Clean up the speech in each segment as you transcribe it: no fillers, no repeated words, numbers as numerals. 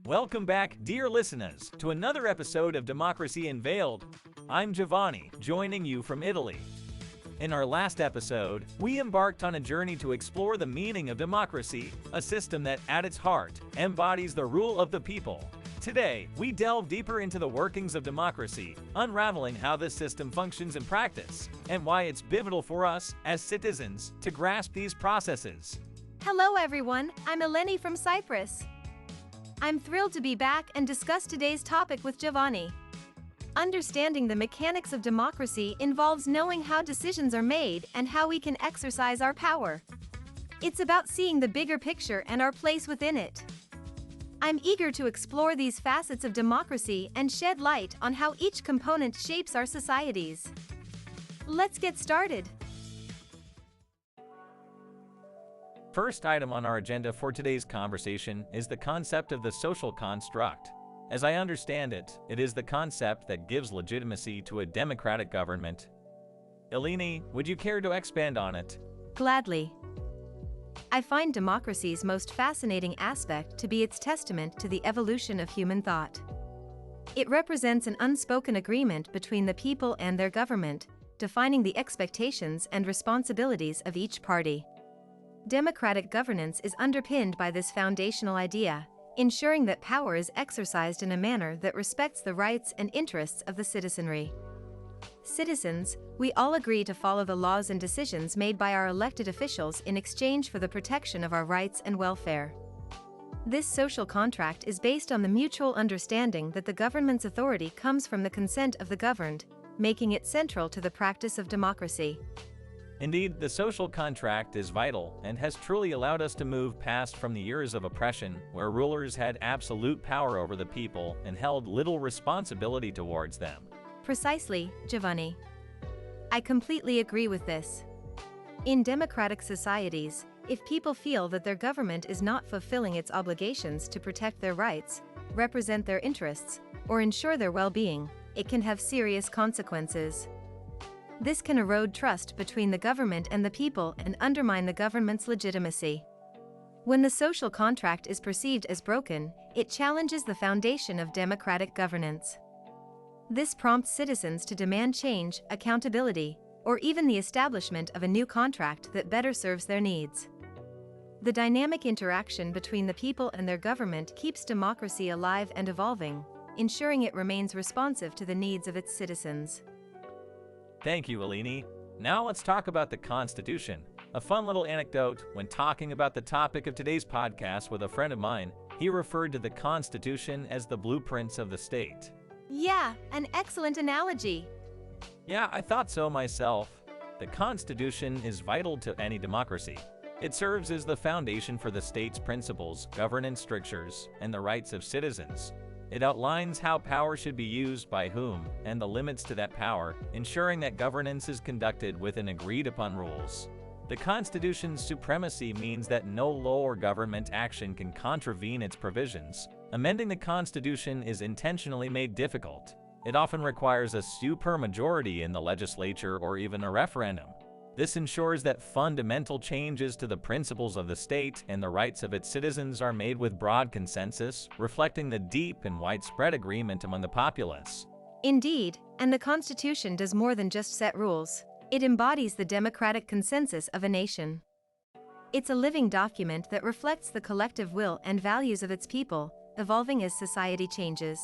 Welcome back, dear listeners, to another episode of Democracy Unveiled. I'm Giovanni, joining you from Italy. In our last episode, we embarked on a journey to explore the meaning of democracy, a system that, at its heart, embodies the rule of the people. Today, we delve deeper into the workings of democracy, unraveling how this system functions in practice, and why it's pivotal for us, as citizens, to grasp these processes. Hello everyone, I'm Eleni from Cyprus. I'm thrilled to be back and discuss today's topic with Giovanni. Understanding the mechanics of democracy involves knowing how decisions are made and how we can exercise our power. It's about seeing the bigger picture and our place within it. I'm eager to explore these facets of democracy and shed light on how each component shapes our societies. Let's get started. First item on our agenda for today's conversation is the concept of the social construct. As I understand it, it is the concept that gives legitimacy to a democratic government. Eleni, would you care to expand on it? Gladly. I find democracy's most fascinating aspect to be its testament to the evolution of human thought. It represents an unspoken agreement between the people and their government, defining the expectations and responsibilities of each party. Democratic governance is underpinned by this foundational idea, ensuring that power is exercised in a manner that respects the rights and interests of the citizenry. Citizens, we all agree to follow the laws and decisions made by our elected officials in exchange for the protection of our rights and welfare. This social contract is based on the mutual understanding that the government's authority comes from the consent of the governed, making it central to the practice of democracy. Indeed, the social contract is vital and has truly allowed us to move past from the years of oppression, where rulers had absolute power over the people and held little responsibility towards them. Precisely, Giovanni. I completely agree with this. In democratic societies, if people feel that their government is not fulfilling its obligations to protect their rights, represent their interests, or ensure their well-being, it can have serious consequences. This can erode trust between the government and the people and undermine the government's legitimacy. When the social contract is perceived as broken, it challenges the foundation of democratic governance. This prompts citizens to demand change, accountability, or even the establishment of a new contract that better serves their needs. The dynamic interaction between the people and their government keeps democracy alive and evolving, ensuring it remains responsive to the needs of its citizens. Thank you, Eleni. Now let's talk about the Constitution. A fun little anecdote: when talking about the topic of today's podcast with a friend of mine, he referred to the Constitution as the blueprints of the state. Yeah, an excellent analogy. Yeah, I thought so myself. The Constitution is vital to any democracy. It serves as the foundation for the state's principles, governance strictures, and the rights of citizens. It outlines how power should be used by whom, and the limits to that power, ensuring that governance is conducted within agreed-upon rules. The Constitution's supremacy means that no law or government action can contravene its provisions. Amending the Constitution is intentionally made difficult. It often requires a supermajority in the legislature or even a referendum. This ensures that fundamental changes to the principles of the state and the rights of its citizens are made with broad consensus, reflecting the deep and widespread agreement among the populace. Indeed, and the Constitution does more than just set rules. It embodies the democratic consensus of a nation. It's a living document that reflects the collective will and values of its people, evolving as society changes.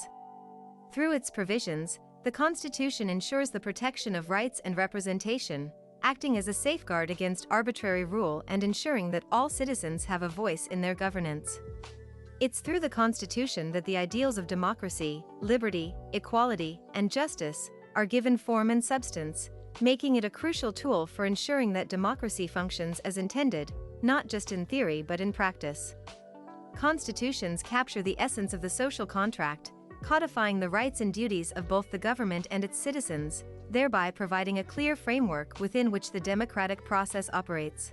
Through its provisions, the Constitution ensures the protection of rights and representation, acting as a safeguard against arbitrary rule and ensuring that all citizens have a voice in their governance. It's through the Constitution that the ideals of democracy, liberty, equality, and justice are given form and substance, making it a crucial tool for ensuring that democracy functions as intended, not just in theory but in practice. Constitutions capture the essence of the social contract, codifying the rights and duties of both the government and its citizens, thereby providing a clear framework within which the democratic process operates.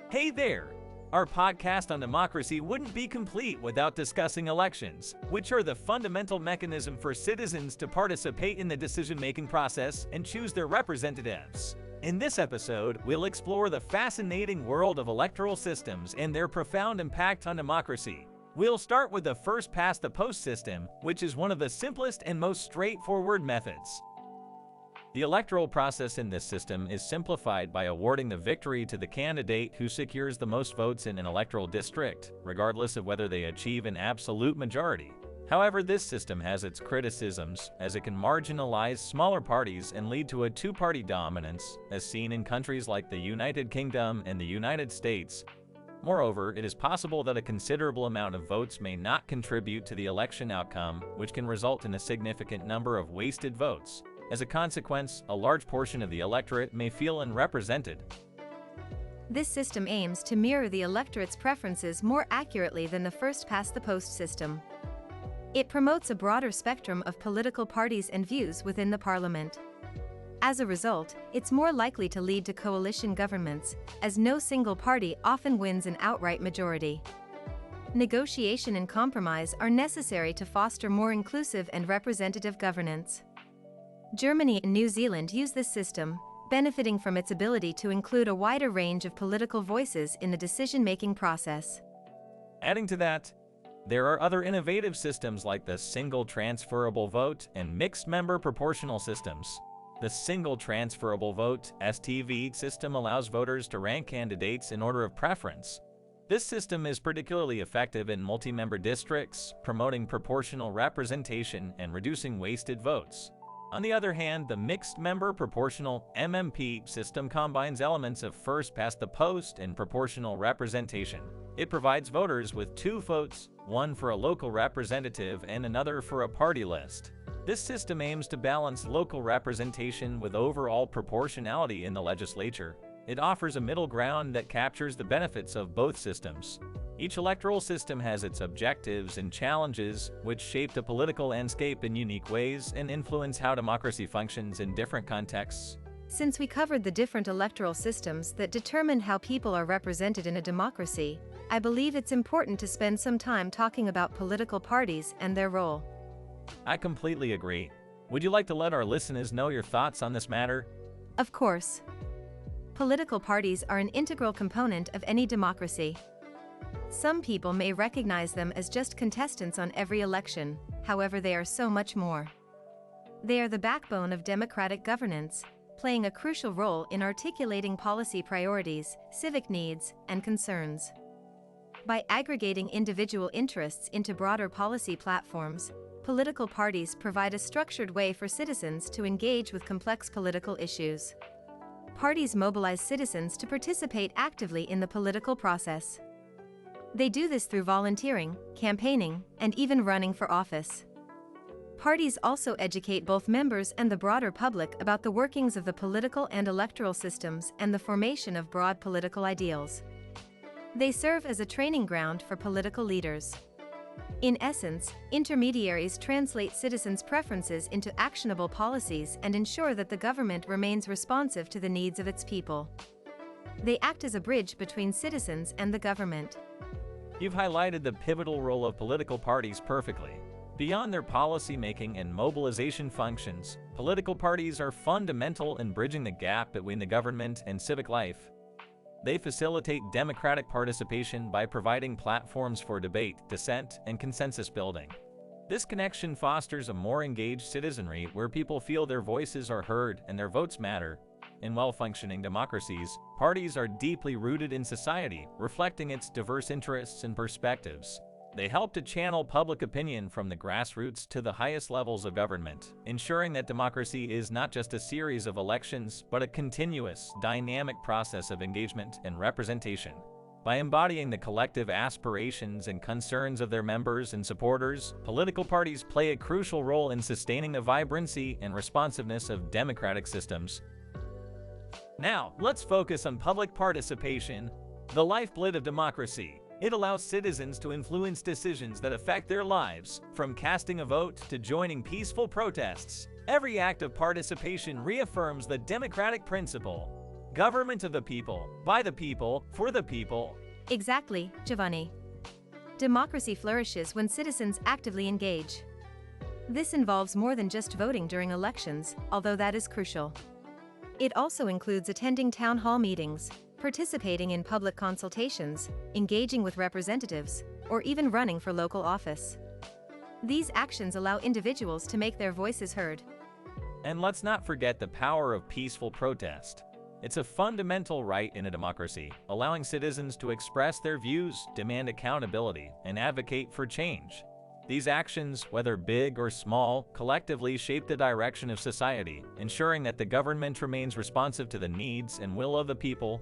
Hey there! Our podcast on democracy wouldn't be complete without discussing elections, which are the fundamental mechanism for citizens to participate in the decision-making process and choose their representatives. In this episode, we'll explore the fascinating world of electoral systems and their profound impact on democracy. We'll start with the first-past-the-post system, which is one of the simplest and most straightforward methods. The electoral process in this system is simplified by awarding the victory to the candidate who secures the most votes in an electoral district, regardless of whether they achieve an absolute majority. However, this system has its criticisms, as it can marginalize smaller parties and lead to a two-party dominance, as seen in countries like the United Kingdom and the United States. Moreover, it is possible that a considerable amount of votes may not contribute to the election outcome, which can result in a significant number of wasted votes. As a consequence, a large portion of the electorate may feel unrepresented. This system aims to mirror the electorate's preferences more accurately than the first-past-the-post system. It promotes a broader spectrum of political parties and views within the parliament. As a result, it's more likely to lead to coalition governments, as no single party often wins an outright majority. Negotiation and compromise are necessary to foster more inclusive and representative governance. Germany and New Zealand use this system, benefiting from its ability to include a wider range of political voices in the decision-making process. Adding to that, there are other innovative systems like the single transferable vote and mixed-member proportional systems. The single transferable vote (STV) system allows voters to rank candidates in order of preference. This system is particularly effective in multi-member districts, promoting proportional representation and reducing wasted votes. On the other hand, the mixed-member proportional MMP system combines elements of first-past-the-post and proportional representation. It provides voters with two votes, one for a local representative and another for a party list. This system aims to balance local representation with overall proportionality in the legislature. It offers a middle ground that captures the benefits of both systems. Each electoral system has its objectives and challenges, which shape the political landscape in unique ways and influence how democracy functions in different contexts. Since we covered the different electoral systems that determine how people are represented in a democracy, I believe it's important to spend some time talking about political parties and their role. I completely agree. Would you like to let our listeners know your thoughts on this matter? Of course. Political parties are an integral component of any democracy. Some people may recognize them as just contestants on every election, however they are so much more. They are the backbone of democratic governance, playing a crucial role in articulating policy priorities, civic needs, and concerns. By aggregating individual interests into broader policy platforms, political parties provide a structured way for citizens to engage with complex political issues. Parties mobilize citizens to participate actively in the political process. They do this through volunteering, campaigning, and even running for office. Parties also educate both members and the broader public about the workings of the political and electoral systems and the formation of broad political ideals. They serve as a training ground for political leaders. In essence, intermediaries translate citizens' preferences into actionable policies and ensure that the government remains responsive to the needs of its people. They act as a bridge between citizens and the government. You've highlighted the pivotal role of political parties perfectly. Beyond their policy-making and mobilization functions, political parties are fundamental in bridging the gap between the government and civic life. They facilitate democratic participation by providing platforms for debate, dissent, and consensus building. This connection fosters a more engaged citizenry where people feel their voices are heard and their votes matter. In well-functioning democracies, parties are deeply rooted in society, reflecting its diverse interests and perspectives. They help to channel public opinion from the grassroots to the highest levels of government, ensuring that democracy is not just a series of elections, but a continuous, dynamic process of engagement and representation. By embodying the collective aspirations and concerns of their members and supporters, political parties play a crucial role in sustaining the vibrancy and responsiveness of democratic systems. Now, let's focus on public participation, the lifeblood of democracy. It allows citizens to influence decisions that affect their lives, from casting a vote to joining peaceful protests. Every act of participation reaffirms the democratic principle: government of the people, by the people, for the people. Exactly, Giovanni. Democracy flourishes when citizens actively engage. This involves more than just voting during elections, although that is crucial. It also includes attending town hall meetings, participating in public consultations, engaging with representatives, or even running for local office. These actions allow individuals to make their voices heard. And let's not forget the power of peaceful protest. It's a fundamental right in a democracy, allowing citizens to express their views, demand accountability, and advocate for change. These actions, whether big or small, collectively shape the direction of society, ensuring that the government remains responsive to the needs and will of the people.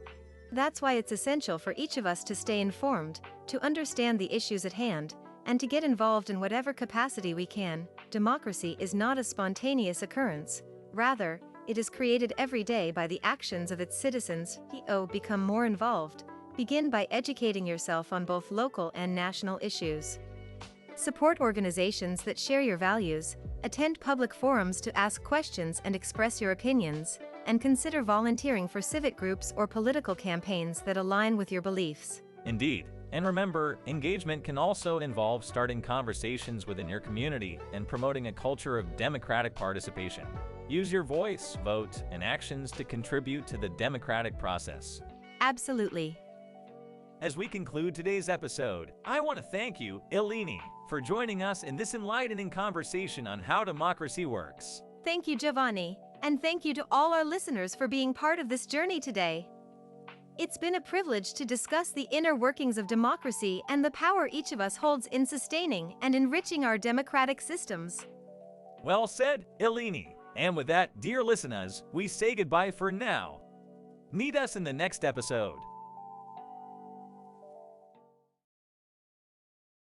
That's why it's essential for each of us to stay informed, to understand the issues at hand, and to get involved in whatever capacity we can. Democracy is not a spontaneous occurrence. Rather, it is created every day by the actions of its citizens. Become more involved. Begin by educating yourself on both local and national issues. Support organizations that share your values, attend public forums to ask questions and express your opinions, and consider volunteering for civic groups or political campaigns that align with your beliefs. Indeed. And remember, engagement can also involve starting conversations within your community and promoting a culture of democratic participation. Use your voice, vote, and actions to contribute to the democratic process. Absolutely. As we conclude today's episode, I want to thank you, Eleni, for joining us in this enlightening conversation on how democracy works. Thank you, Giovanni, and thank you to all our listeners for being part of this journey today. It's been a privilege to discuss the inner workings of democracy and the power each of us holds in sustaining and enriching our democratic systems. Well said, Eleni. And with that, dear listeners, we say goodbye for now. Meet us in the next episode.